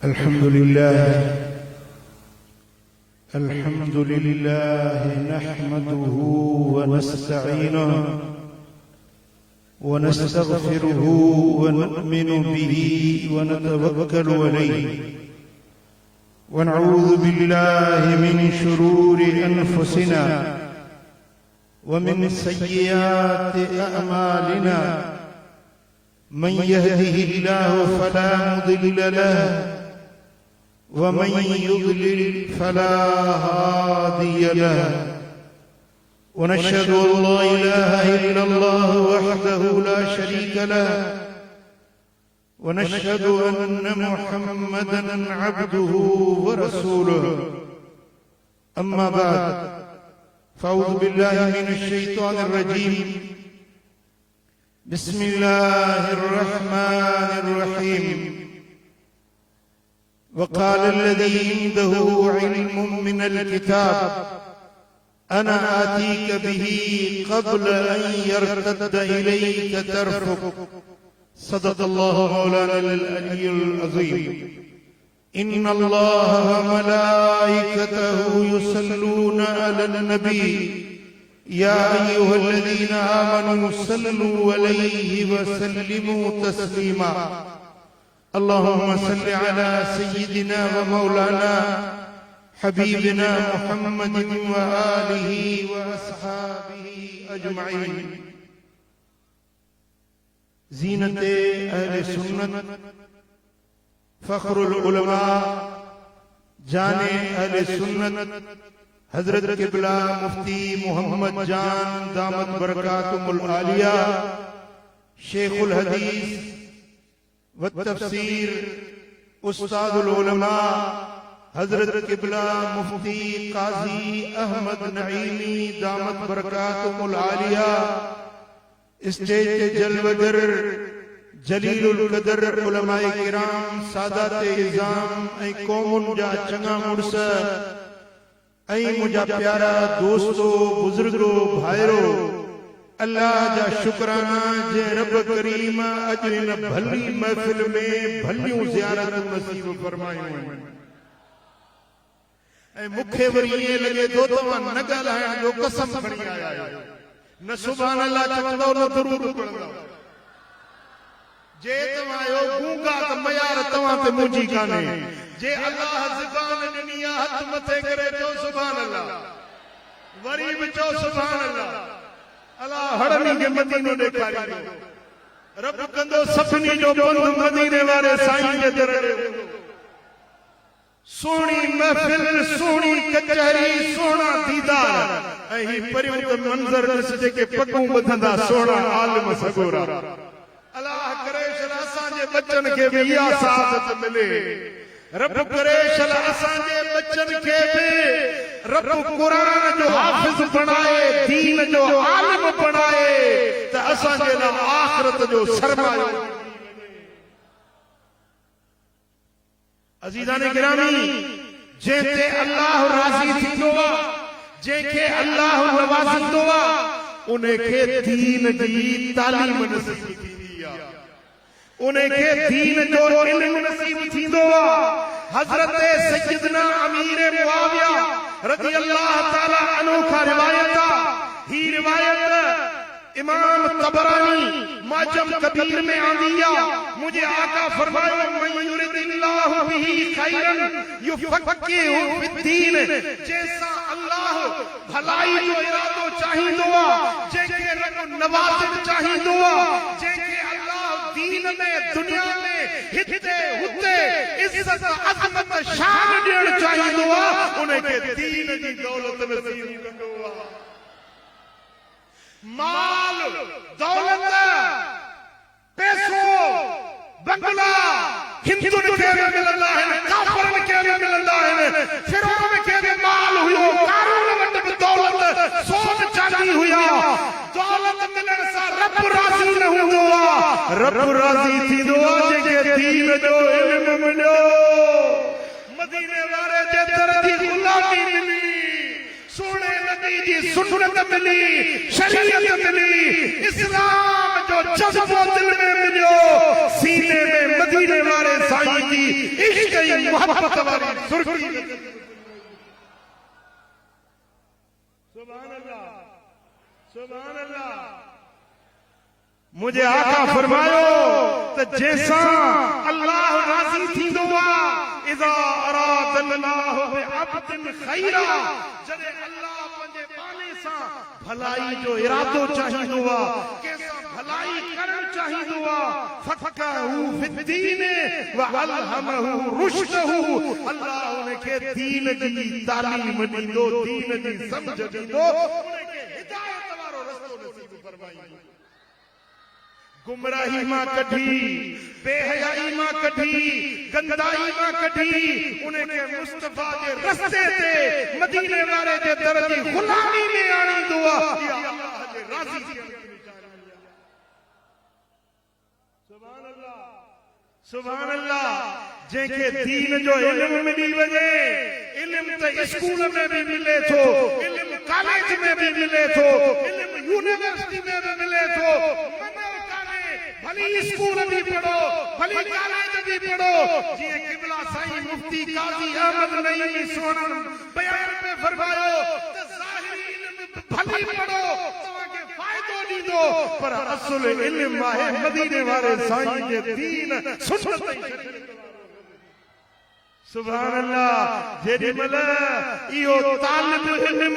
الحمد لله نحمده ونستعينه ونستغفره ونؤمن به ونتوكل عليه ونعوذ بالله من شرور أنفسنا ومن سيئات أعمالنا من يهده الله فلا مضل له ومن يضلل فلا هادي له ونشهد أن لا إله إلا الله وحده لا شريك له ونشهد أن محمدا عبده ورسوله أما بعد فأعوذ بالله من الشيطان الرجيم بسم الله الرحمن الرحيم وقال الذي عنده علم من الكتاب أنا آتيك به قبل أن يرتد إليك طرفك صدق الله مولانا العلي العظيم إن الله وملائكته يصلون على النبي يا أيها الذين آمنوا صلوا عليه وسلموا تسليما اللهم صل على سيدنا ومولانا حبيبنا محمد وآله وأصحابه أجمعين زينة أهل سنت فخر العلماء جانے اہل سنت حضرت قبلہ مفتی محمد جان دامت برکاتہم العالیہ شیخ الحدیث والتفسیر استاد العلماء حضرت قبلہ مفتی قاضی احمد نعیمی دامت برکاتہم العالیہ اسٹیج کے جلوگر جلیل القدر علماء کرام سادات اعظام اے قومن جا چنگا مرس اے مجھا پیارا دوستو بزرگو بھائرو اللہ جا شکرانہ جے رب کریم اجن بھلی محفل میں بھلیوں زیارت نصیب فرمائیوں اے مکھے وریے لگے دو توان نگل آیا جو قسم کھڑی آیا نہ سبحان اللہ چوندو نہ درود پڑھندو جے تمایو گونگا تا میار تمام تے مجھی کانے جے اللہ زبان دنیا ہتھ متھے کرے تو سبحان اللہ غریب چو سبحان اللہ اللہ ہڑنی کے مدینوں دیکھاری رب کندو سفنی جو بند مدینے والے سائیں کے درڑے سونی محفل سونی کچہری سونا دیدار اہی پریوت منظر نسجے کے پکوں بدھندا سونا عالم سگورا اللہ کرے شل اساں جے بچن کے بھی یا سعادت ملے رب کرے شل اساں جے بچن کے بھی رب قرآن جو حافظ بنائے دین جو عالم بنائے تا اساں جے لا آخرت جو سرمایہ عزیزان گرامی جنتے اللہ راضی تھیندو جے کے اللہ نوازندو انہیں کے دین دی تعلیم نصیب انہیں کے دین جو علم نصیب تھیندو حضرت سیدنا امیر معاویہ رضی اللہ تعالی عنہ کا روایت ہی روایت امام طبرانی معجم کبیر میں آندیا مجھے آقا فرمایا من یرد اللہ به خیرا یفقہہ فی الدین جیسا اللہ بھلائی جو ارادو چاہی دعا جے کے رب نوازت چاہی دعا جے کے اللہ دین میں دنیا میں ہتے ہوتے عزت عظمت شان ڈیڑ چاہی دعا انہیں کے دین کی دولت نصیب کندو مال دولت پیسو بنگلہ ہندون کے بھی ملندہ ہے کافرن کے بھی ملندہ ہے فرعون کے بھی مال ہوئے قارون وٹ بھی دولت سون چاندی ہویا دولت ملن سا رب راضی نہ ہوندو رب راضی تھی دعا جے کے دین جو علم ملو مدینے والے جے تردی غلامی ملی سونے نبی جی سنت ملی شریعت ملی اسلام جو جذبہ دل میں ملیو سینے میں مدینے والے سائیں کی عشق मोहब्बत वाली सुर्खी। सुभान अल्लाह, सुभान अल्लाह। मुझे आका फरमायो तो जैसा अल्लाह राजी थींदो आहे इज़ा अरादल्लाहु बिअब्दिन खैरा, जॾहिं अल्लाह पंहिंजे पाने सां भलाई जो इरादो चाहींदो आहे, कंहिंसां भलाई करणु चाहींदो आहे, फक़हू फिद्दीन व अलहमहू रुश्दहू, अल्लाह उनखे दीन जी तालीम ॾींदो, दीन जी समझ ॾींदो, उनखे हिदायत वारो रस्तो नसीब फरमाईंदो। गुमराही मां कढी, बेहयाई मां कढी, गंदाई मां कढी, उनखे मुस्तफा जे रस्ते ते मदीने वारे जे दर जी गुलामी में आणींदो आहे। अल्लाह जे राज़ी थियण जी निशानी आहे। सुभान अल्लाह, सुभान अल्लाह। जंहिंखे दीन जो इल्म मिली वञे, इल्म त स्कूल में भी मिले थो, इल्म कॉलेज में भी मिले थो, इल्म यूनिवर्सिटी में भी मिले थो, भली स्कूल भी पढ़ो, भली कॉलेज भी पढ़ो। जीअं क़िबला साईं मुफ्ती काज़ी अहमद नईमी सोहन बयान में फरमायो त ज़ाहिरी इल्म भली पढ़ो, तव्हांखे फ़ाइदो ॾींदो, पर असुल इल्म आहे मदीने वारे साईं जे दीन सुन्नत। सुभान अल्लाह। जेॾीमहिल इहो तालिब इल्म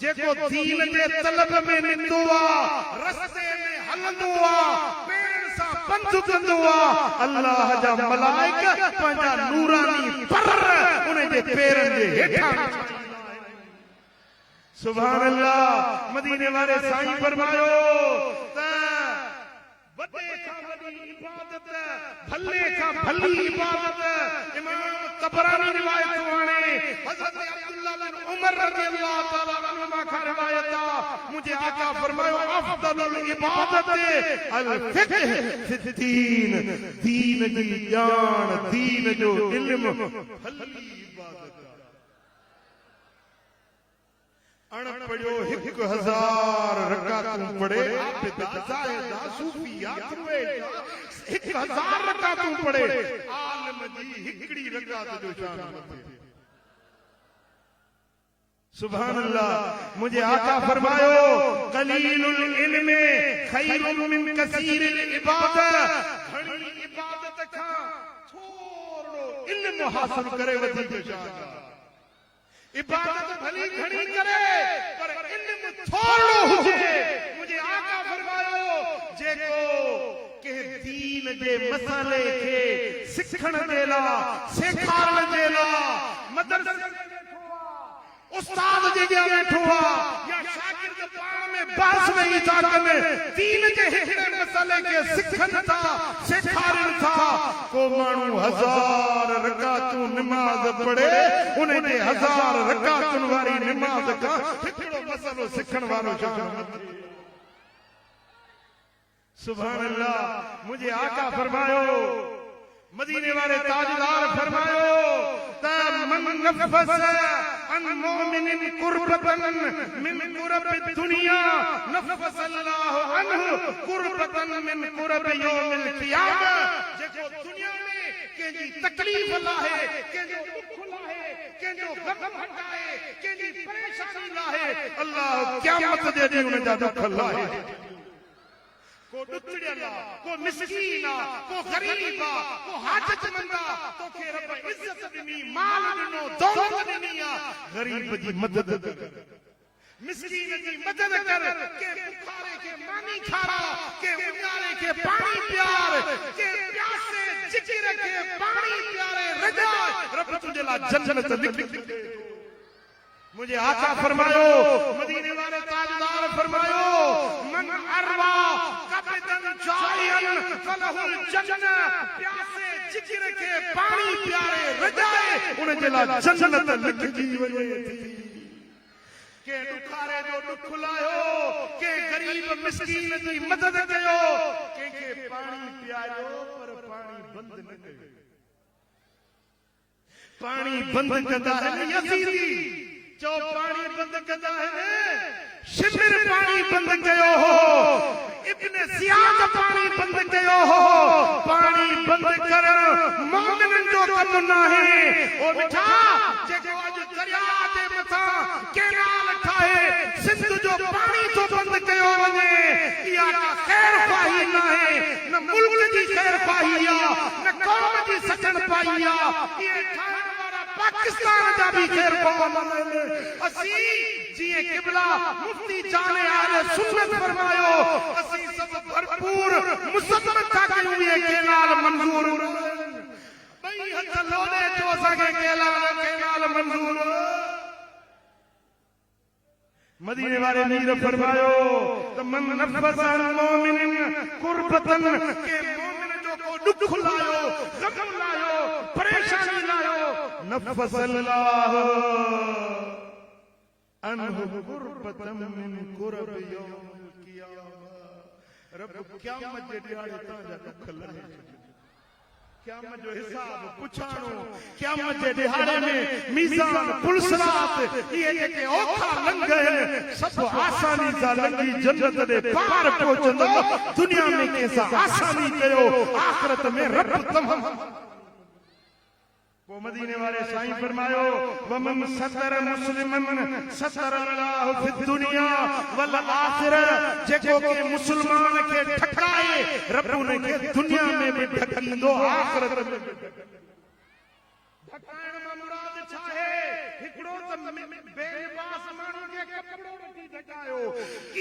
जेको दीन जे तलब में निंदो आहे, रस्ते में हलंदो आहे, पेर सां पंधु कंदो आहे, अल्लाह जा मलाइका पंहिंजा नूरानी पर उन जे पेरनि जे हेठां। सुभान अल्लाह। मदीने वारे साईं फरमायो त वॾे खां वॾी इबादत, भले खां भली इबादत, इमाम तबरानी रिवायत आणे, हज़रत अब्दुल्लाह बिन उमर रज़ियल्लाहु तआला अन्हुमा खां रिवायत आहे, मुझे आका फरमायो अफदलुल इबादत अल फिक्ह फिद्दीन, दीन जी ॼाण, दीन जो इल्म भली इबादत। अणपढ़ियो 1000 रकातूं पढ़े, आबिद ज़ाहिद सूफी आखिर 1000 रकातूं पढ़े, आलिम जी हिकड़ी रकात जो शान मथे। सुभान अल्लाह। मुझे आका फरमायो कलीलुल इल्म खैरुम मिन कसीरिल इबादत, घणी इबादत खां थोरो इल्म हासिल करे वधीक शान। इबादत भली घणी करे पर इल्म थोरो हुजे। मुझे आका फरमायो जेको के दीन जे मसले खे सिखण जे लाइ, सेखारण जे लाइ मदरसे में वेठो आहे, उस्ताद जे अॻियां वेठो आहे, या शागिर्द पाण में बहस वेही था कनि, दीन जे हिकिड़े मसले खे सिखनि था, सेखारनि था। को माण्हू 1000 रकातूं निमाज़ पढ़े, उन जे 1000 रकातुनि वारी निमाज़ खां हिकिड़ो मसलो सिखण वारो शान मथे। सुभान अल्लाह। मुझे आका फरमायो, मदीने वाले ताजदार फरमायो त मन नफस अन मोमिनिन कुर्बतन मिन कुरबिद दुनिया नफस अल्लाह अन्हु कुर्बतन मिन कुरब यौमिल क़ियामा। जेको दुनिया में कंहिंजी तकलीफ़ लाहे, कंहिंजो दुख लाहे, कंहिंजो गम हटाए, कंहिंजी परेशानी लाहे, अल्लाह क़यामत जे ॾींहुं उन जा दुख लाहे। को दुखड़ियल आहे, को मिस्कीन आहे, को गरीब आहे, को हाजतमंद आहे, तोखे रब इज्जत ॾिनी, माल ॾिनो, दौलत ॾिनी आहे, गरीब जी मदद कर, मिस्कीन जी मदद कर, के बुखारे के मानी खारा, के उजारे के पानी प्यार, के प्यासे जिगर के पानी प्यारे रजा, रब तुझे ला जन्नत लिख दे। मुझे आका फरमायो, मदीने वाले ताजदार फरमायो मन अरवा कबदन जायन फलहुल जन्नह, प्यासे जिगर के पानी प्यारे रजाए उन जे ला जन्नत लिखजी वञे थी। के दुखारे जो दुख लायो, के गरीब मिस्कीन जी मदद कयो, के पानी पियायो पर पानी बंद न कयो। पानी बंद कंदा है यजीदी, जो पानी बंद कंदा है, शिबिर पानी बंद कयो हो, इब्ने सियाद पानी बंद कयो हो। पानी बंद कर मोमिनन जो कम नाहे ओ मिठा जेको अज दरिया जे मथा केनाल ठाहे सिंध जो पानी तो बंद कयो वने इया खैर ख्वाही नाहे न मुल्क जी खैर ख्वाही आ न कौम जी सचन पाई आ ये ठाण वाला पाकिस्तान जा भी खैर ख्वाही असी जी किबला मुफ्ती जाने आले सुन्नत फरमायो असी सब भरपूर मुसम्मत था कि ये केनाल मंजूर भई हथ लोने जो सके केनाल मंजूर मदीने वाले मीर फरमायो तो मन नफसन मोमिन कुर्बतन के मोमिन जो को दुख लायो गम लायो परेशानी लायो नफसल्लाह अनहु कुर्बतन मिन कुरब यौम क़ियामह रब क़यामत जे ॾियारे तव्हांजा दुख लहे क़यामत जो हिसाब पुछाणो क़यामत जे ॾिहाड़े में मीज़ान पुलसरात इहे जेके औखा लंघ आहिनि सभु आसानी सां लंघी जन्नत ॾे पार पहुचंदो दुनिया में कंहिंसां आसानी कयो आख़िरत में रब तमाम वो मदीने वाले साईं फरमायो वमन सतर मुस्लिमन सतर अल्लाह फि दुनिया वल आखिरह जेको के मुसलमान के ठकाए रब उन के दुनिया में भी ठकींदो आखिरत में ठकाइण में मुराद छा है हिकड़ो त बेलिबास माण्हू के कपड़ो वठी ठकायो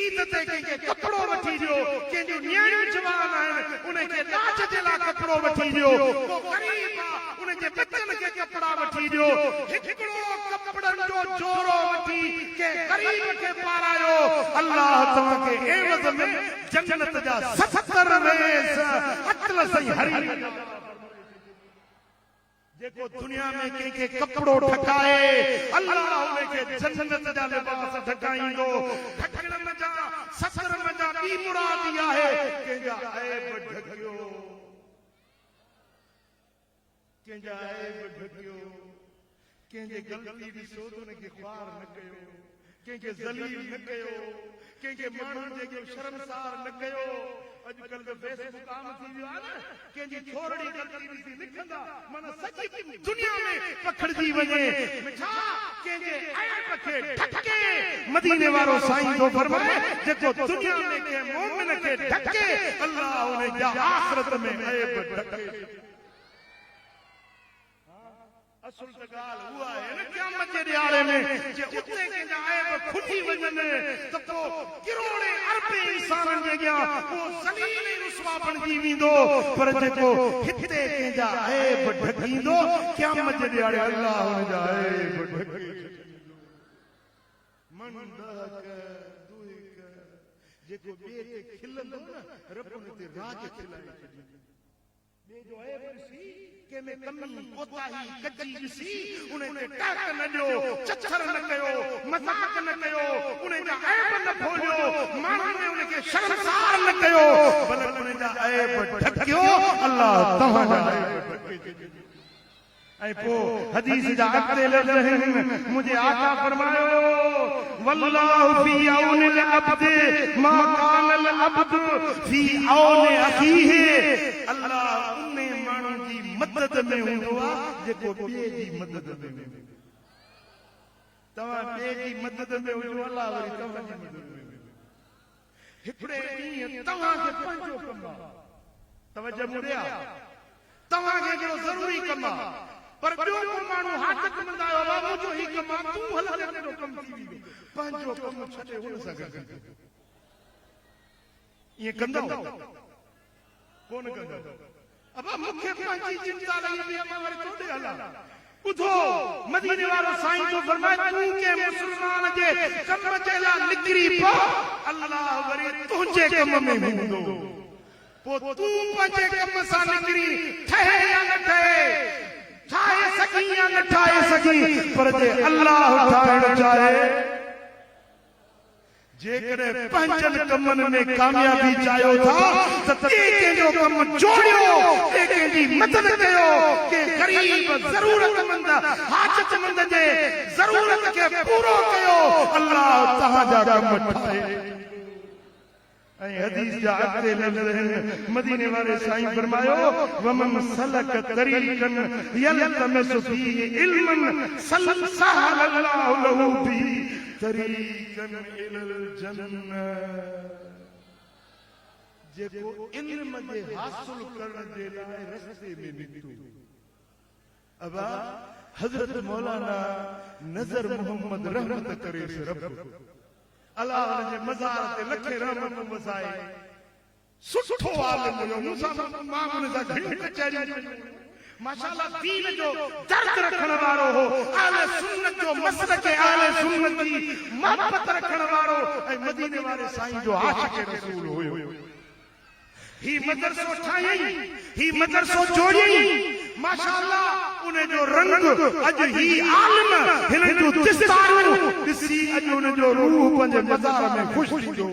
ईद ते के कपड़ो वठी दियो के जो न्याणियूं जवान आहिनि उन के नाच जे लाइ कपड़ो वठी दियो को गरीब आ उन के बच्चन के कपड़ा वठी दियो हिकड़ो कपड़न जो जोरो वठी के गरीब के पारायो अल्लाह तआला के एवज़ में जन्नत जा 70 वेस अतल सही हरी जेको दुनिया में के कपड़ो ठकाए अल्लाह उन के जन्नत जा लिबास ठकाईंदो ठकण में जा 70 में जा बी मुराद आहे के जा ऐब ढकियो के जा ऐब ढकियो के जे गलती दी सोधन के ख्वार न कयो के जलील न कयो के माण्हुनि जेके शर्मसार न कयो अॼुकल्ह जो फेसबुक आम थी वियो आहे न कंहिंजी थोरड़ी गलती ॾिसी लिखंदा माना सॼी दुनिया में पखड़जी वञे छा कंहिंजे ऐब खे ढके मदीने वारो साईं जो फरमाए जेको दुनिया में के मोमिन खे ढके अल्लाह उन जा आखिरत में ऐब ढके असल त ॻाल्हि उहा आहे न क़यामत जे ॾियारे में जे उते कंहिंजा ऐब खुटी वञनि त पोइ किरोड़े अरबे इंसाननि जे अॻियां उहो ज़लील ऐं रुसवा बणिजी वेंदो पर जेको हिते कंहिंजा ऐब ढकींदो क़यामत जे ॾियारे अल्लाह हुन जा ऐब ढके मन दहक दुहिक जेको ॿिए ते खिलंदो न रब उन ते राज खिलाए ॿिए जो ऐब ॾिसी के में कमी कोताही कच्ची ॾिसी उन ते टाक न ॾियो चछर न कयो मज़ाक न कयो उन जा ऐब न खोलियो माण्हुनि ने उन खे शर्मसार न कयो बल्कि उन जा ऐब ढकियो अल्लाह तव्हांजा ऐब ढके ऐं पोइ हदीस जा अॻिते लफ़्ज़ आहिनि मुंहिंजे आका फरमायो वल्लाहु फी औनिल अब्द मा कानल अब्द फी औनि अखीहि अल्लाह उन माण्हू जी मदद में हूंदो आहे जेको ॿिए जी मदद में तव्हां ॿिए जी मदद में हुजो अल्लाह वरी तव्हांजी मदद में हिकिड़े ॾींहुं तव्हांखे पंहिंजो कमु आहे तवजो मुड़िया तव्हांखे हिकिड़ो ज़रूरी कमु आहे पर ॿियो को माण्हू हाथ कंदा आहियो बाबू जो ही कमु आहे तूं हल तेरो कमु थी वेंदो पंहिंजो कमु छॾे हुन सां गॾु ईअं कंदो कोन कंदो अब मूंखे पंहिंजी चिंता लॻी पई आहे वरी तोॾे हलां ॿुधो मदीने वारो साईं जो फरमाए तूं के मुस्लमान जे कम जे लाइ निकिरी पओ अल्लाह वरी तुंहिंजे कम में हूंदो पोइ तूं पंहिंजे कम सां निकिरी ठहे या न ठहे ठाहे सघी या न ठाहे सघी पर जे अल्लाह ठाहिण चाहे जेकॾहिं पंहिंजनि कमनि में कामयाबी चाहियो था त कंहिंजो कमु जोड़ियो कंहिंजी मदद कयो के गरीब ज़रूरतमंद हाजतमंद जे ज़रूरत खे पूरो कयो अल्लाह तव्हांजा कम ठाहे हदीस जा अॻिते लफ़्ज़ आहिनि मदीने वारे साईं फरमायो वमन सलक तरीक़न यल्तमिसु फीहि इल्मन सहल अल्लाहु लहू बिही तरीक़न इलल जन्नह जेको इल्म जे हासिल करण जे लाइ रस्ते में निकितो अबा हज़रत मौलाना नज़र मोहम्मद रहमत करे से रब अल्लाह जे मज़ार ते लखे रहमत वसाए सुठो आलिम हुयो मूंसां मां उन सां घणी कचहरी माशाअल्लाह दीन जो दर्द रखण वारो हो आले सुन्नत जो मसलक आले सुन्नत जी मोहब्बत रखण वारो ऐं मदीने वारे साईं जो आशिक रसूल हुयो ही मदरसो ठाई ही मदरसो जोड़ी माशाअल्लाह उन जो रंग अज ही आलिम हिन जो दिस्तारू दिसी अज उन जो रूह पंजे मज़ार में खुश थी जो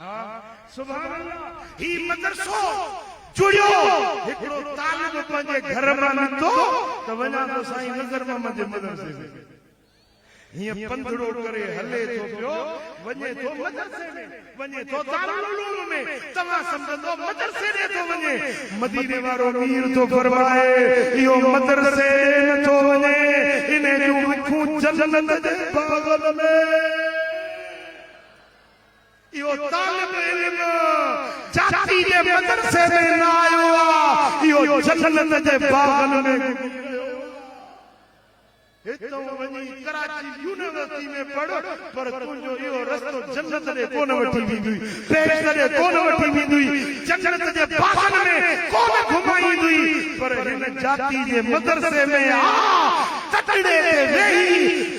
हां सुभान अल्लाह ही मदरसो जुड़ियो हिकड़ो तालिब पंजे घर में निकतो त वञा तो साईं नज़र मोहम्मद जे मदरसे में हिय पंधड़ो करे हले तो पियो वञे तो मदरसे में वञे तो दारुल उलूम में तवा समझंदो मदरसे ॾे तो वञे मदीने वारो मीर तो फरमाए इहो मदरसे न तो वञे इने जूं अखूं जन्नत जे बागल में इहो तालिब इल्म जाती जे मदरसे में न आयो आ इहो जन्नत जे बागल में हितो वञी कराची यूनिवर्सिटी में पढ़ पर तुंहिंजो इहो रस्तो जन्नत ॾे कोन वठी वेंदी बेहश्त ॾे कोन वठी वेंदी जन्नत जे बागन में कोन घुमाईंदी पर हिन जाती जे मदरसे में आ तकड़े ते वेही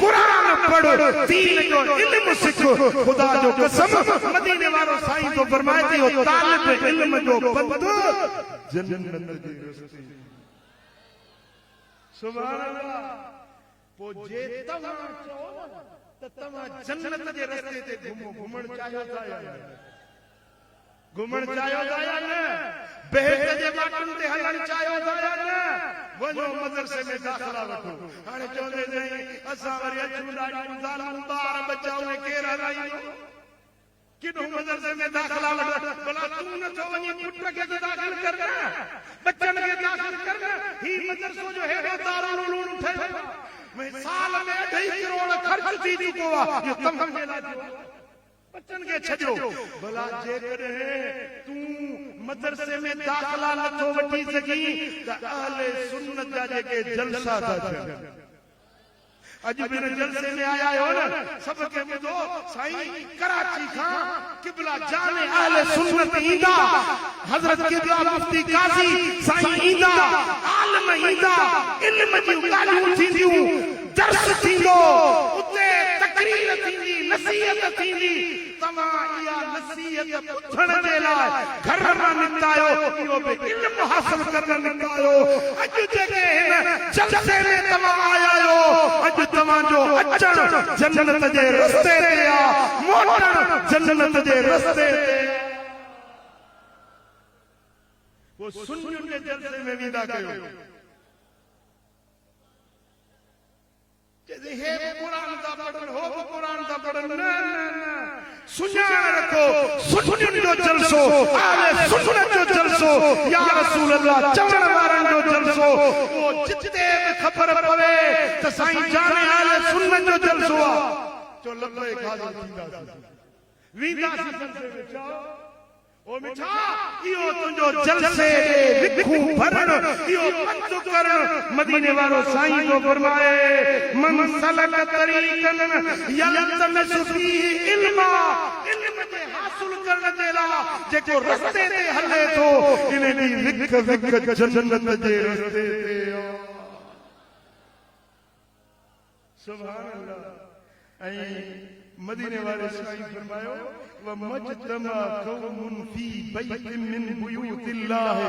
कुरान पढ़ दीन जो इल्म सिख खुदा जो कसम मदीने वारो साईं तो फरमाए थी ओ तालिब इल्म जो बंद जन्नत जे रस्ते सुभान अल्लाह पो जे तव्हां चओ त तव्हां जन्नत जे रस्ते ते घुमण चाहियो था या घुमण चाहियो था या न बेहत जे बाटन ते हलण चाहियो था या न वञो मदरसे में दाखला वठो हाणे चवंदे नहीं असां वरी अचूं ॾाढियूं ज़ालूं ॿार बच्चा उहे केर हलाईंदो किनो मदरसे में दाखला वठ भला तू न तो वञी पुट खे दाखिल कर न बच्चन खे दाखिल कर न ही मदरसो जो हेॾो दारुल उलूम ठहियो मैं साल में 2.5 करोड़ खर्च थी चुको आहे जो तमाम जे लाइ बच्चन के छजो भला जे करे तू मदरसे में दाखला नथो वठी सकी त अहले सुन्नत जा जेके जलसा था अज भी जलसे में आया हो ना सबके ॿुधो साईं कराची खां किबला जाने अहले सुन्नत ईंदा हजरत किबला मुफ्ती काजी साईं ईंदा आलिम ईंदा इल्म जी ॻाल्हियूं थींदियूं दर्स थींदो उते तकरीर थींदी नसीहत थींदी तव्हां इहा नसीहत ॿुधण जे लाइ घर मां निकितायो इहो बि इल्म हासिल करण निकितायो अॼु जेके हिन जलसे में तव्हां आया आहियो अॼु तव्हांजो अचण जन्नत जे रस्ते ते आहे मोटण जन्नत जे रस्ते ते वो सुन्नियुनि जे जलसे में वेंदा कयो हे कुरान दा पढ़न हो कुरान दा पढ़न न सुञाण रखो सुन्नियुनि जो जलसो आले सुन्नत जो जलसो या रसूल अल्लाह चवण वारनि जो जलसो वो जिते भी खबर पवे त साईं जाने आले सुन्नत जो जलसो आ जो लबे हाज़िर थींदासीं वेंदासीं जलसे में चओ ओ मिठा इहो तुंहिंजो जलसे विखू भरण इहो पंध करण मदीने वारो साईं जो फरमाए मन सलक तरीक़न यल्तमिसु फीहि इल्मा इल्म जे हासिल करण जे लाइ जेको रस्ते ते हले थो इन दी विख विख जन्नत जे रस्ते ते सुभान अल्लाह ऐं मदीने वाले साईं फरमायो वमजतमा कौमुन फी बैतिन मिन बुयूतिल्लाह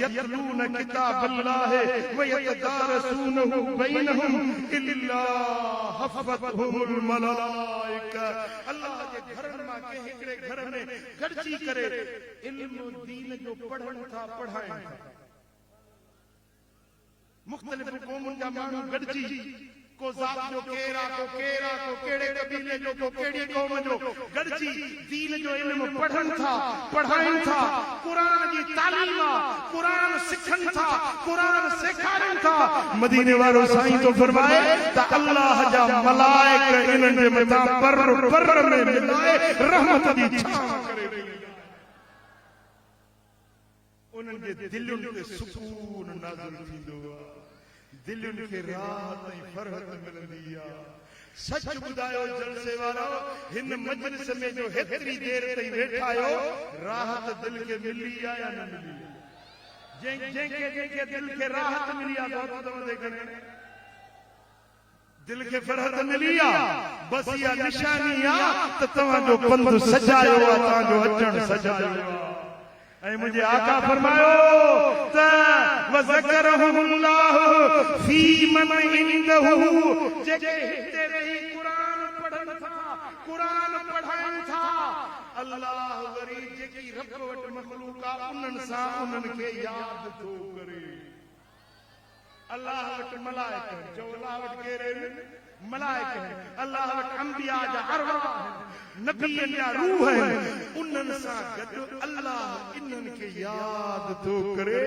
यतलून किताबल्लाह व यतदारसूनहु बैनहुम इल्ला हफ़तहुमुल मलाइका अल्लाह जे घरन मां के हिकड़े घर में गॾजी करे इल्म दीन जो पढ़ण था पढ़ाइण था मुख़्तलिफ़ क़ौमुनि जा माण्हू गॾजी को ज़ात जो केरा को केड़े कबीले जो को केड़ी कौम जो गॾिजी दीन जो इल्म पढ़न था पढ़ाइन था कुरान जी तालीम कुरान सिखन था कुरान सेखारन था मदीने वारो साईं तो फरमाए त अल्लाह जा मलाइक इन्हनि जे मथां पर में मिलाए रहमत जी छांव करे उन्हनि जे दिलुनि ते सुकून नाज़िल थींदो आहे दिलुनि खे राहत ऐं फरहत मिलंदी आहे सच ॿुधायो जलसे वारो हिन मजलिस में जो हेतिरी देर ताईं वेठा आहियो राहत दिल खे मिली आहे या न मिली जंहिंखे दिल खे राहत मिली आहे बहुत तव्हां घणे दिल खे फरहत मिली आहे बस इहा निशानी आहे त तव्हांजो पंधु सजायो आहे तव्हांजो अचणु सजायो आहे ऐं मुंहिंजे आका फरमायो त वज़करहुल्लाह फी मन इंदहु जेके हिते रही कुरान पढ़नि था कुरान पढ़ाइनि था अल्लाह वरी जेकी रब वटि मखलूक आहे उन्हनि सां उन्हनि खे यादि थो करे अल्लाह वटि मलाइक जो अल्लाह वटि केरु मलाइक अल्लाह वटि अंबिया जा अरवाह नबीअनि जा रूह उन्हनि सां गॾु अल्लाह इन्हनि खे यादि थो करे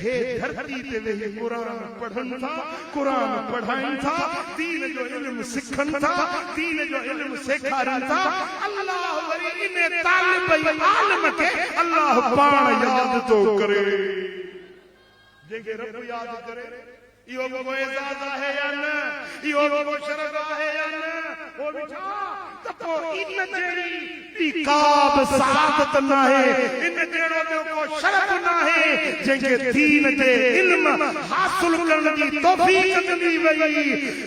हे धरती ते वेही कुरान पढ़नि था कुरान पढ़ाइनि था दीन जो इल्म सिखनि था दीन जो इल्म सेखारनि था अल्लाह वरी इन तालिब आलिम खे अल्लाह पाण यादि थो करे जेके रब यादि करे इहो को एजाज़ आहे या न इहो को शरफ आहे या न ओ बिठा त पोइ इन जहिड़ी का बि सआदत न आहे इन जहिड़ो ॿियो को शरफ न आहे जंहिंखे दीन जे इल्म हासिल करण जी तौफ़ीक़ मिली वई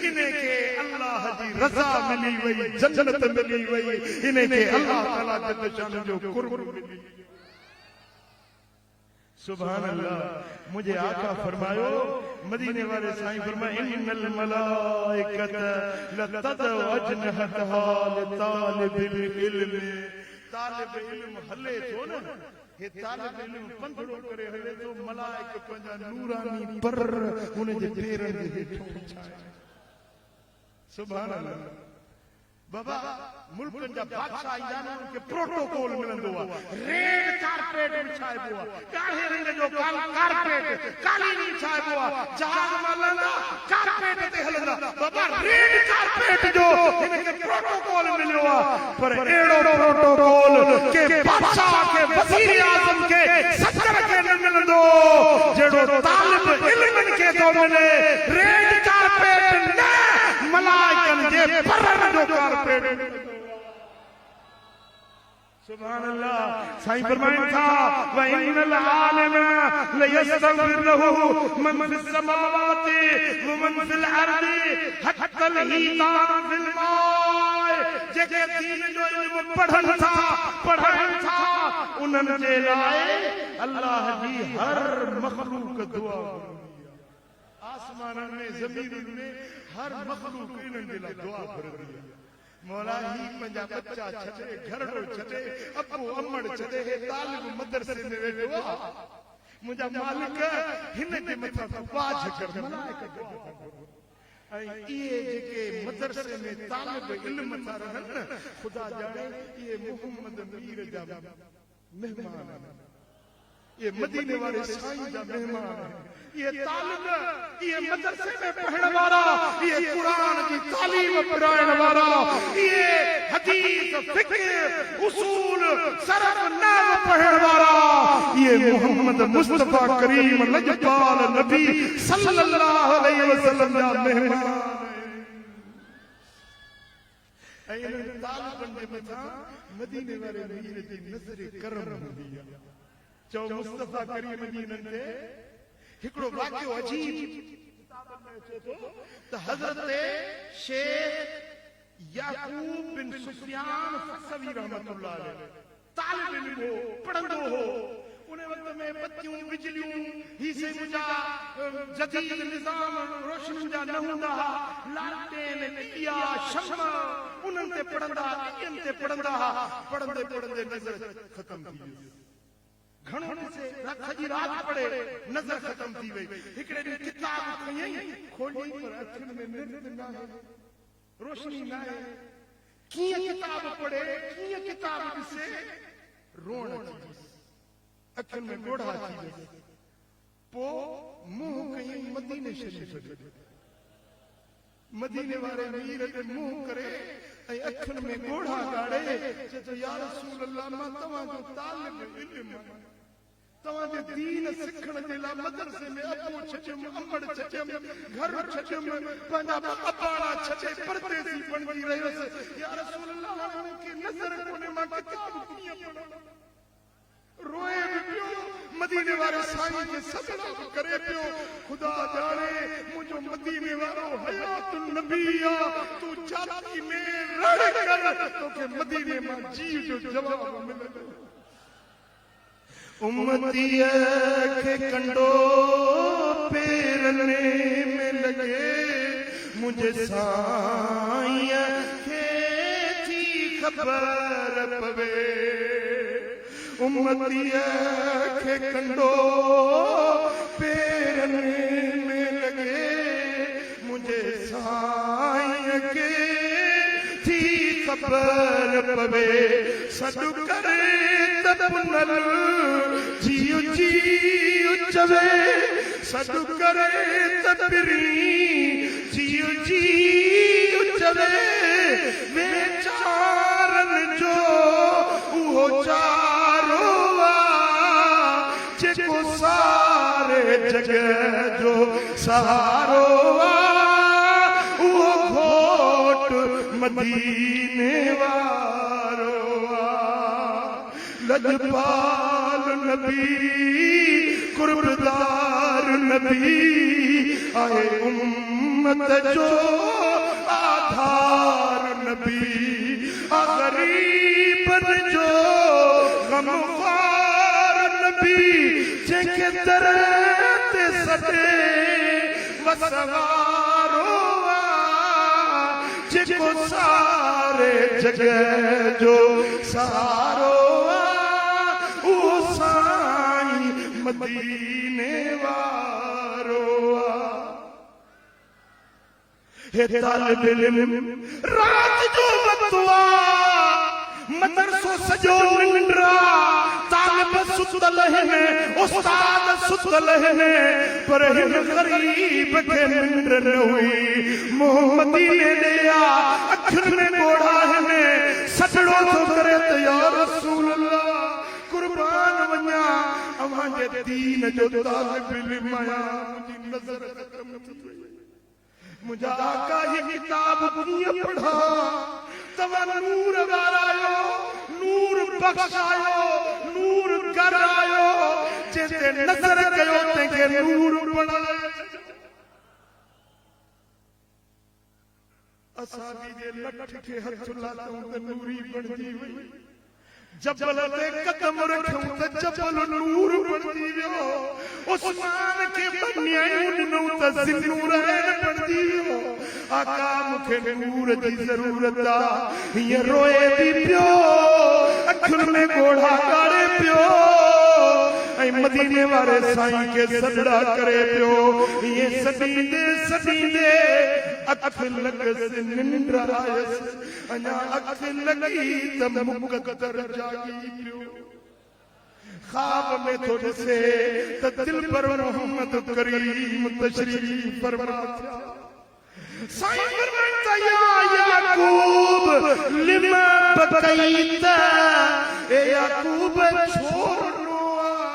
इनखे अल्लाह जी रज़ा मिली वई जन्नत मिली वई इनखे अल्लाह ताला जल शान जो क़ुर्ब मिली सुभान अल्लाह मुझे आका फरमायो मदीने वाले साईं फरमाए इन्नल मलाइकत लतदउ अजनहतहा लितालिबिल इल्म तालिब इल्म हले थो न हे तालिब इल्म पंधड़ो करे हले थो मलाइक पंहिंजा नूरानी पर उन जे पेरनि जे हेठों विछाए सुभान अल्लाह बाबा मुल्कनि जा बादशाह ईंदा न उनखे प्रोटोकॉल मिलंदो आहे रेड कारपेट विछाइबो आहे ॻाढ़े रंग जो कारपेट कालीन विछाइबो आहे जहाज हलंदा कारपेट ते हलंदा बाबा रेड कारपेट जो हिनखे प्रोटोकॉल मिलियो आहे पर अहिड़ो प्रोटोकॉल के बादशाह के वज़ीर आज़म के सदर खे न मिलंदो जहिड़ो तालिब इल्मनि खे थो मिले रेड कारपेट न मलाइकनि जे परनि जो कारपेट सुभान अल्लाह साईं फरमाइनि था व इन्नल आलिम लयस्तग़फिर लहू मन फिस समावाति व मन फिल अर्दि हत्तल हीतान फिल माए जेके दीन जो इल्म पढ़नि था उन्हनि जे लाइ अल्लाह जी हर मखलूक दुआ आसमाननि में ज़मीनुनि में हर मखलूक इन्हनि जे लाइ दुआ घुरंदी आहे मौला ही पंहिंजा बच्चा छॾे घरड़ो छॾे अबू अमड़ छॾे हे तालिब मदरसे में वेठो आहे मुंहिंजा मालिक हिन जे मथां तूं बाझ कर मलाइक ऐं इहे जेके मदरसे में तालिब इल्म था रहनि ख़ुदा ॼाणे इहे मोहम्मद मीर जा महिमान ये मदीने वाले साईं जा मेहमान ये तालिब ये मदरसे में पढ़ने वाला ये कुरान की तालीम पढ़ाने वाला ये हदीस फिक्र उसूल सरफ नाम पढ़ने वाला ये मोहम्मद मुस्तफा करीम लजपाल नबी सल्लल्लाहु अलैहि वसल्लम जा मेहमान ऐं इन तालिबनि जे मथां मदीने वाले मीर जी नज़र करम हूंदी आहे चो मुस्तफा करीम जी नंदे हिकड़ो वाक़ियो अजीब किताबन में अचे थो त हज़रत शेख याकूब बिन सुफियान फसवी रहमतुल्लाह अलैहि तालिब इल्म हो पढ़ंदो हो उन वक्त में बत्तियूं बिजलियूं ही से मुजा जदीद निजाम रोशनी जा न हूंदा लालटेन दिया शम्मा उन्हनि ते पढ़ंदा ॾींहंनि ते पढ़ंदा पढ़ंदे नज़र ख़त्म थी वई घणो से रख जी रात पड़े नजर खत्म थी वई हिकड़े ॾींहुं किताब खई खोली पर अखियुनि में निंड न आहे, रोशनी न आहे। कीअं किताब पढ़े, कीअं किताब ॾिसे, रोअण अची वियुसि, अखियुनि में ॻोढ़ा अची वियुसि। पोइ मुंहुं कई मदीने शरीफ़ ॾे, मदीने वारे मीर ॾे मुंहुं करे ऐं अखियुनि में ॻोढ़ा ॻाड़े चए थो, या रसूल अल्लाह, मां तव्हांजो तालिब इल्म आहियां, तव्हांजे दीन सिखण जे लाइ मदरसे में अबो छॾियुमि, अमड़ छॾियुमि, घर छॾियुमि, पंहिंजा अबाड़ा छॾे परदेसी बणिजी रहियुसि। या रसूल अल्लाह, हाणे मूंखे नज़र कोन्हे, मां किताब कीअं पढ़ां? रोए बि पियो, मदीने वारे साईं खे सजदा बि करे पियो। ख़ुदा ॼाणे मुंहिंजो मदीने वारो हयातुन नबी आहे, तूं छाती में रड़ कर, तोखे मदीने मां जीव जो जवाब मिलंदो। उम्मतीअ खे कंडो पेरने में लॻे, मुंहिंजे साईं खे थी ख़बर पवे। उम्मतीअ खे कंडो पेरने में लॻे, मुंहिंजे साईं खे थी ख़बर पवे। सॾु करे त पुनल जीउ जीउ चवे, सॾु करे त पिरी जीउ जीउ चवे। वेचारनि जो उहो चारो आहे, जेको सारे जग जो सहारो आहे, उहो घोट मदीने वारो आहे। लजपाल नबी, कुर्बदार नबी आहे, उम्मत जो आधार नबी। गरीबन जो गमख्वार नबी, जंहिंखे दर ते सॾे वसवारो आहे, जेको सारे जग जो सहारो आहे, उहो साईं मदीने वारो आहे। हे तालिब इल्म, रात जो बतवा मदरसो सजो निंड्रा, तालिब सुतल है, उस्ताद सुतल है, पर हिन गरीब खे निंड न हुई। मोहम्मदी ने लिया, अखियुनि में ॻोढ़ा है, सजड़ो थो करे त या रसूल अल्लाह, कुर्बान वञा, अव्हांजे दीन जो तालिब इल्म आहियां, मुंहिंजी नज़र ख़तम थी वई। मुंहिंजा आका ही किताब कीअं पढ़ा? तव्हां नूर वारायो, नूर बख़्शायो, नूर करायो, जंहिं ते नज़र कयो तंहिंखे नूर बणायो। असां जे लठ खे हथ लाथऊं त नूरी बणिजी वई, जबल ते कदम रखूं त जबल नूर बणिजी वियो। उस्मान खे बनियायूं ॾिनऊं त ज़िन्नूर बणिजी वियो। आका मूंखे नूर जी ज़रूरत आहे, हीअं रोए बि पियो, अखियुनि में ॻोढ़ा ॻाड़े पियो, ऐं मदीने वारे साईं खे सजदा करे पियो। हीअं सॾींदे सॾींदे अख लॻसि निंड आयसि, अञा अख लॻी त मुक़द्दर जागी पियो। ख्वाब में थो ॾिसे त दिल पर मोहम्मद करीम तशरीफ़ फरमा थिया। साईं फरमाइनि था, या याकूब लिमा बकैत, ए याकूब छो रुनो आहे,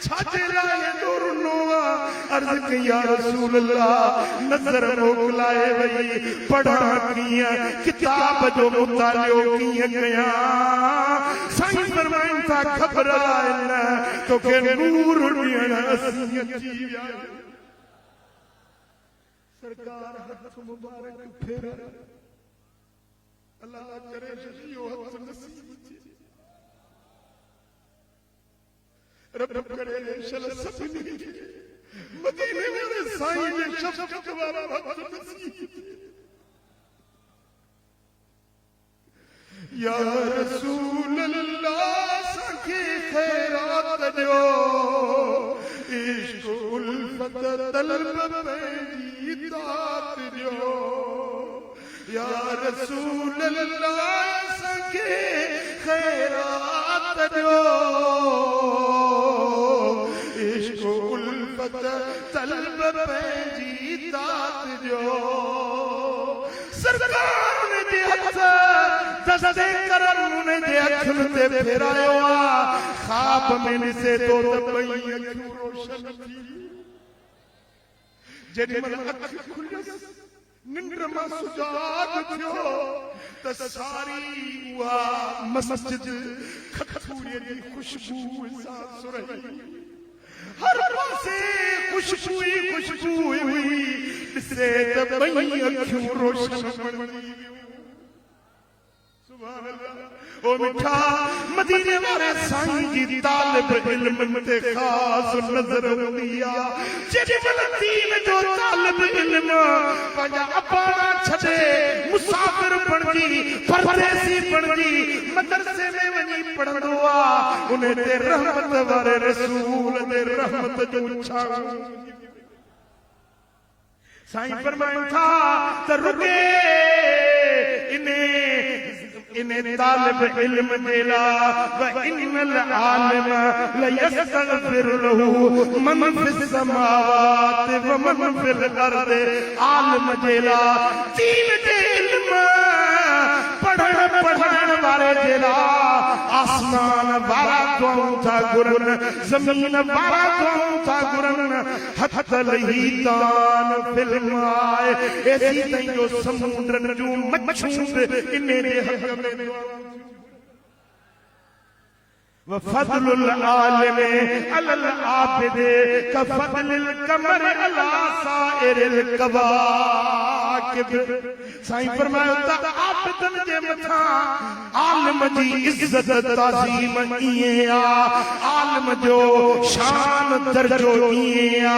छाजे लाइ एॾो रुनो आहे? अर्ज़ कई, या रसूल अल्लाह, नज़र मोकिलाए वई, पढ़ां कीअं, किताब जो मुतालियो कीअं कयां? साईं फरमाइनि था, घबराए न, तोखे नूर ॾियण असीं अची विया। सरकार हथ मुबारक फेर, अल्लाह करे इहो हथ नसीब थिए। रब करे शल सभिनी खे मदीने वारे साईं जे शफ़क़त वारा हथ नसीब थिए। या रसूल अल्लाह, असांखे खैरात ॾियो, इश्क़ उल्फत उल्फत तलब पंहिंजी दात ॾियो या रसूल अल्लाह असांखे ख़ैरात ॾियो इश्क उल्फत तलब पंहिंजी दात ॾियो सरकार ने हथ दस्ते करम ने अखियुनि ते फेरायो आहे ख़्वाब में ॾिसे थो त ॿई अखियूं रोशन थी जेॾीमहिल अखि खुलियसि निंड मां सुजाग थियो त सारी उहा मस्जिद खखूरीअ जी ख़ुशबू सां सुरही हर पासे खुशबू हुई ॾिसे त ॿई अखियूं रोशन बणजी सुभान अल्लाह ओ मिठा मदीने वारे साईं जी तालिब इल्म ते ख़ास नज़र हूंदी आहे जेॾीमहिल दीन जो तालिब इल्म पंहिंजा अबाणा छॾे मुसाफ़िर बणजी परदेसी बणजी मदरसे में वञी पढ़ंदो आहे उन ते रहमत वारे रसूल दे रहमत जो छाणो साईं फरमाइनि था त रुके इने तालिब इल्म देला व इन्नल आलिम लयस्तगफिर लहू मन फिस समावात व मन फिल अर्द आलिम देला दीन दे इल्म पढ़ण वारे देला आसमान वारा दुआऊं था घुरन ज़मीन वारा दुआऊं था घुरन हथ लही दान फिल्म आए ऐसी तई जो समुंद्रन जूं मच्छूं इने दे हक़ में वफदलुल आलिम अलल आबिद कफदलिल कमर अला साइरिल कवाकिब साईं फरमायो त आबिदन जे मथां आलिम जी इज्जत ताज़ीम ईअं आ आलिम जो शान दर्जो ईअं आ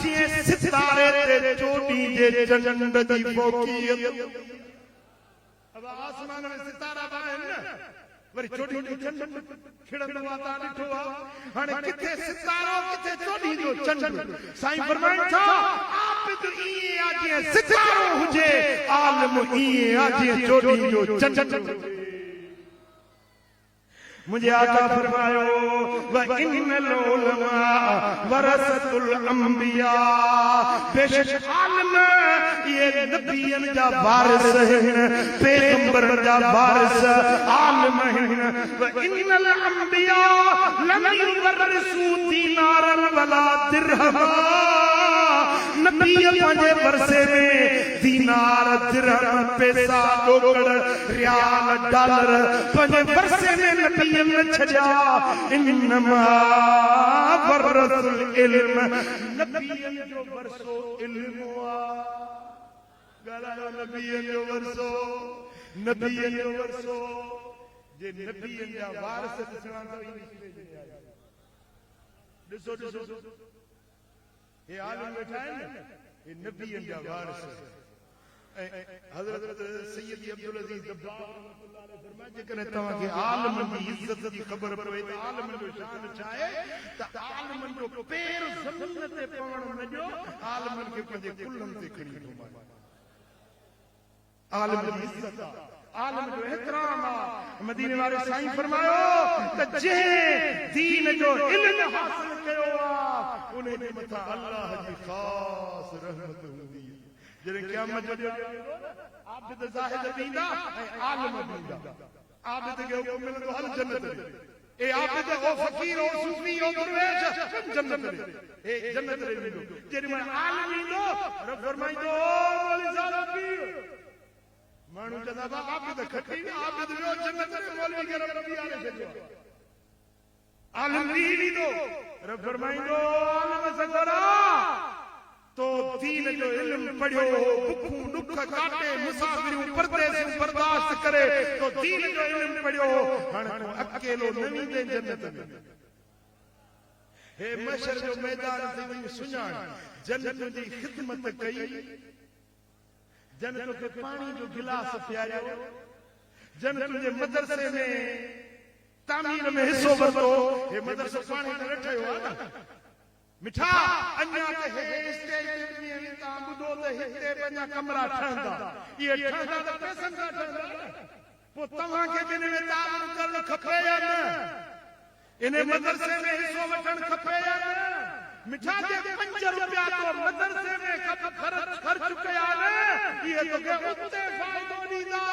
जीअं सितारे ते चोटी जे चंड जी फोकियत अब आसमान में सितारा आहिनि न वरी चोटी जो चंड खिड़ंदो आहे तव्हां ॾिठो आहे हाणे किथे सितारो किथे चोटी जो चंड साईं फरमाइनि था आबिद ईअं आहे जीअं सितारो हुजे आलिम ईअं आहे जीअं चोटी जो चंड मुझे आका फरमायो व इन्नल उलमा वरसतुल अंबिया बेशक आलिम ये नबियन जा वारिस हैं पैगंबरन जा वारिस आलिम हैं व इन्नल अंबिया लम युवरिसु दीनारन वला दिरहमा नबी पंहिंजे वरसे में दीनार दिरहम पैसा डोकड़ रियाल डॉलर पंहिंजे वरसे में नबी छजा इन्नमा वरसुल इल्म नबियन जो वरसो इल्म आ ॻाल्हायो नबियन जो वरसो जे नबियन जा वारिस ॾिसणा त ॾिसो हे आलिम वेठा आहिनि हे नबियन जा वारिस हज़रत सैयदी अब्दुल अज़ीज़ दब्बाग़ रहमतुल्लाह अलैहि फरमाए जेकॾहिं तव्हांखे आलिमनि जी इज़त जी ख़बर पवे त आलिमनि जो शान छा आहे त आलिमनि जो पेर ज़मीन ते पवण न ॾियो आलिमनि खे पंहिंजे कुल्हनि ते खणी घुमाए आलिम जी इज़त आहे आलिम जो एहतराम आहे मदीने वारे साईं फरमायो त जंहिं दीन जो इल्म हासिल कयो आहे उन जे मथां अल्लाह जी ख़ास रहमत हूंदी आहे जॾहिं क़यामत जो आबिद ज़ाहिद ॾींदा ऐं आलिम ॾींदा आबिद खे हुकुम मिलंदो हल जन्नत ॾे ए आबिद ओ फ़कीर ओ सूफ़ी ओ दरवेश जन्नत ॾे ए जन्नत ॾे ॾींदो जेॾीमहिल आलिम ईंदो रब फरमाईंदो ओ मौली साहब पीर माण्हू चवंदा बा आबिद खटी न आबिद वियो जन्नत ॾे मौलवी खे रब बीहारे छॾियो आलिम ॾींदो रब फरमाईंदो आलिम सगरा तो दीन जो इल्म पढ़ियो भुखूं दुख काटे मुसाफिरियूं परदेसियूं बर्दाश्त करे तो दीन जो इल्म पढ़ियो हाणे तूं अकेलो न वेंदे जन्नत में हे महशर जो मैदान ते वञी सुञाण जन्नत जी ख़िदमत कई जन्नत खे पाणी जो गिलास पियारियो जन्नत जे मदरसे में तामीर में हिस्सो वरितो हे मदरसो पाणी न ठहियो आहे न मिठा अन्या ते हे स्टेज ते भी ता बुधो ते हिते पंजा कमरा ठहंदा ये ठहंदा त पैसन का ठहंदा पो तव्हां के बिन में तावन करण खपे या न इने मदरसे में हिस्सो वठण खपे या न मिठा जे 5 रुपया तो मदरसे में खर्च कया न ये तो के उते फायदो दीदा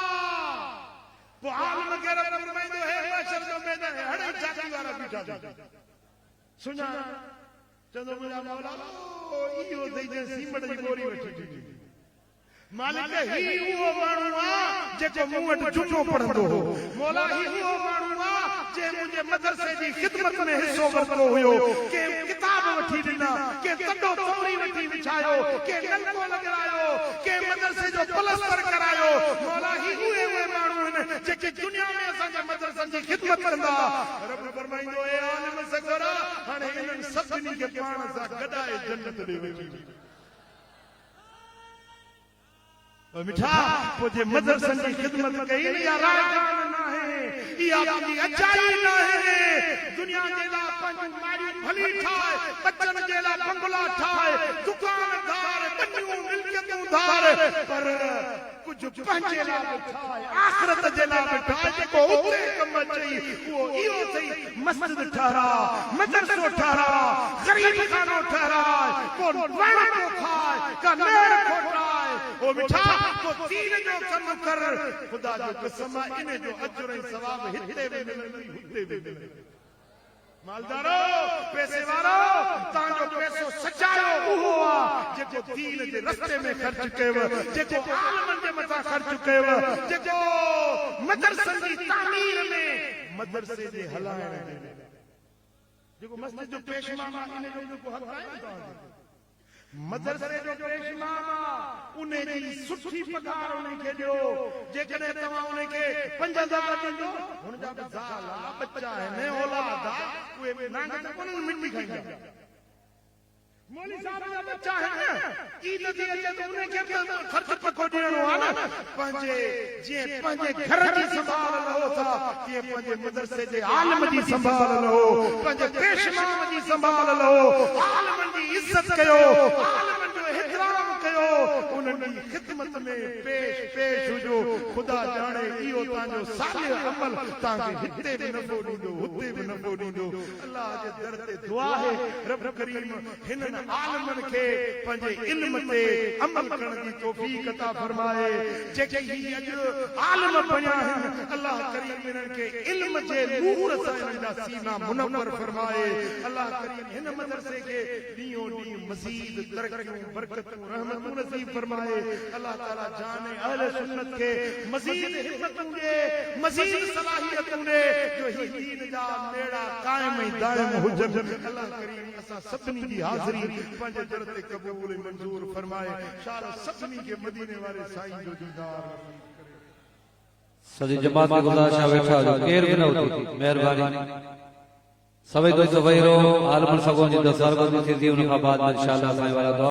पो आलम वगैरह फरमाइंदो है माशर जो मैदान हड़े जाती वाला बीठा सुना चंदो मुझा मौला इहो दई जे सीमट जी गोरी वठी मालिक ही वो माण्हू आ जेको मूं वटि जुमो पढ़ंदो हो मौला ही वो माण्हू आ जे मुंहिंजे मदरसे जी खिदमत में हिस्सो वरितो हुयो के किताब वठी ॾिना के तॾो चौड़ी वठी विछायो के नलको लॻायो के मदरसे जो प्लस्तर करायो मौला ही उहे माण्हू आहिनि जेके दुनिया में असांजे मदरसनि जी खिदमत कंदा रब फरमाईंदो ए आलिम सगरा हाणे इन्हनि सभिनी खे पाण सां गॾाए जन्नत ॾे वेठी मिठा पो जे मदरसनि जी खिदमत कई न या राजगान न है इहा तुंहिंजी अचाई न है दुनिया जे लाइ पंहिंजूं मारियूं भली ठाहे बचनि जे लाइ बंगला ठाहे दुकानदार बनियूं मिल्कियतूं धार पर कुझु पंहिंजे लाइ बि ठाहे आख़िरत जे लाइ बि ठाहे जेको उते कम अचई उहो इहो सही मस्जिद ठहरा मदरसो ठहरा ग़रीब खानो ठहरा को वण को खाए का नेर खोटाए ओ मिठा को दीन जो कम कर खुदा जो कसम इन जो अजर ऐं सवाब हिते बि मिलंदी हुते बि मिलंदी मालदारो पैसे वारो तव्हांजो पैसो सचायो उहो आहे जेको दीन जे रस्ते में ख़र्च कयव जेको आलमनि जे मथां ख़र्च कयव जेको मदरसनि जी तामीर में मदरसे जे हलाइण में जेको मस्जिद जो पेशमामा इन जो जेको हक़ आहे तव्हांजो मदरसे जो पेशमामा उन जी सुठी पगार उन खे ॾियो जेकॾहिं तव्हां उन खे 5000 ॾींदो हुन जा बि ज़ाल बच्चा आहिनि औलाद आहे उहे नांग त कोन मिटी खाईंदा मौली साहब जा बच्चा आहिनि ईद थी अचे त उन खे ख़र्च पको ॾियणो आहे न पंहिंजे जीअं पंहिंजे घर जी संभाल लहो था तीअं पंहिंजे मदरसे जे आलम जी संभाल लहो पंहिंजे पेशमाम जी संभाल लहो आलमनि जी इज़त कयो आलमनि जो एहतराम कयो उन्हनि जी खिदमत में पेश हुजो खुदा जाने इहो तव्हांजो सालिह अमल तव्हांखे हिते बि नफ़ो ॾींदो हुते बि नफ़ो ॾींदो अलाह जे दर ते दुआ आहे रब करीम हिननि आलमनि खे पंहिंजे इल्म ते अमल करण जी तौफ़ीक़ अता फरमाए जेके ही अॼु आलम बणिया आहिनि अलाह करीम इन्हनि खे इल्म जे नूर सां इन्हनि जा सीना मुनव्वर फरमाए अलाह करीम हिन मदरसे खे ॾींहों ॾींहुं मज़ीद तरक़ियूं बरकतूं रहमतूं नसीब फरमाए अलाह ताला जाने अहले सुन्नत खे मज़ीद हिम्मतूं ॾे मज़ीद सलाहियतूं ॾे जो ही दीन जा मेड़ा क़ाइम ऐं दाइम हुजनि अलाह करीम असां सभिनी जी हाज़िरी पंहिंजे दर ते क़बूल मंज़ूर फरमाए शार सभिनी खे मदीने वारे साईं जो दीदार सॼी जमात खे गुज़ारिश आहे वेठा जो केर बि न उथी महिरबानी सभई दोस्त वही रहो आलम सगों जी दस्तार बंदी थी उन खां बाद इंशाअल्लाह साईं वाला दुआ